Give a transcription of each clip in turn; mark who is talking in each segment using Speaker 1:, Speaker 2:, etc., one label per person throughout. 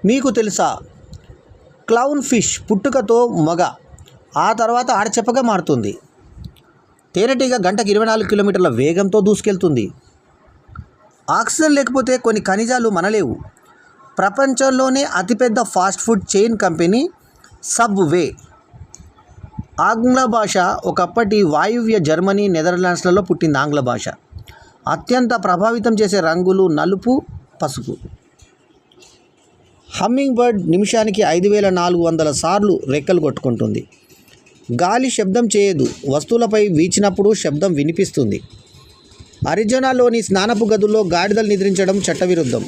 Speaker 1: మీకు తెలుసా? Clown fish పుట్టుకతో మగ, ఆ తర్వాత ఆడచెప్పగా మారుతుంది. తేనెటీగ గంటకు 24 కిలోమీటర్ల వేగంతో దూసుకెళ్తుంది. ఆక్సిజన్ లేకపోతే కొన్ని ఖనిజాలు మనలేవు. ప్రపంచంలోనే అతిపెద్ద fast food chain company subway. ఆంగ్ల భాష ఒకప్పటి వాయువ్య జర్మనీ, నెదర్లాండ్స్లలో పుట్టింది. ఆంగ్ల భాష అత్యంత ప్రభావితం చేసే రంగులు నలుపు, పసుపు. హమ్మింగ్ బర్డ్ నిమిషానికి 5400 సార్లు రెక్కలు కొట్టుకుంటుంది. గాలి శబ్దం చేయదు, వస్తువులపై వీచినప్పుడు శబ్దం వినిపిస్తుంది. అరిజోనాలోని స్నానపు గదుల్లో గాడిదలు నిద్రించడం చట్టవిరుద్ధం.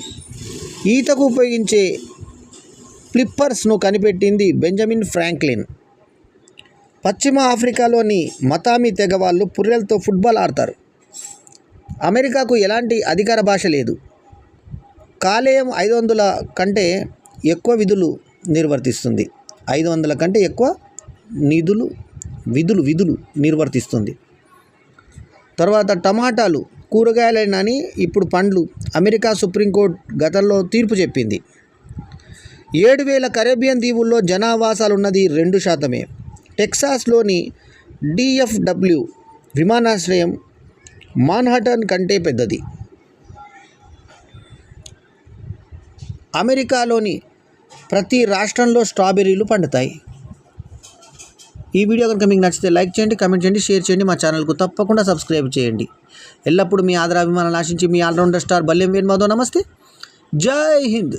Speaker 1: ఈతకు ఉపయోగించే ఫ్లిప్పర్స్ను కనిపెట్టింది బెంజమిన్ ఫ్రాంక్లిన్. పశ్చిమ ఆఫ్రికాలోని మతామి తెగ వాళ్ళు పుర్రెలతో ఫుట్బాల్ ఆడతారు. అమెరికాకు ఎలాంటి అధికార భాష లేదు. కాలేయం 500 కంటే ఎక్కువ విధులు నిర్వర్తిస్తుంది. 500 కంటే ఎక్కువ విధులు నిర్వర్తిస్తుంది. తర్వాత టమాటాలు కూరగాయలేనని ఇప్పుడు పండ్లు. అమెరికా సుప్రీంకోర్టు గతంలో తీర్పు చెప్పింది. 7000 కరేబియన్ దీవుల్లో జనావాసాలున్నది 2%. టెక్సాస్లోని DFW విమానాశ్రయం మాన్హాటన్ కంటే పెద్దది. అమెరికాలోని ప్రతి రాష్ట్రంలో స్ట్రాబెర్రీలు పండుతాయి. ఈ వీడియో కనుక మీకు నచ్చితే లైక్ చేయండి, కామెంట్ చేయండి, షేర్ చేయండి. మా ఛానల్కు తప్పకుండా సబ్స్క్రైబ్ చేయండి. ఎల్లప్పుడూ మీ ఆదరాభిమానాలు ఆశించి మీ ఆల్రౌండర్ స్టార్ బల్లెం వేణు మాధవ్. నమస్తే, జై హింద్.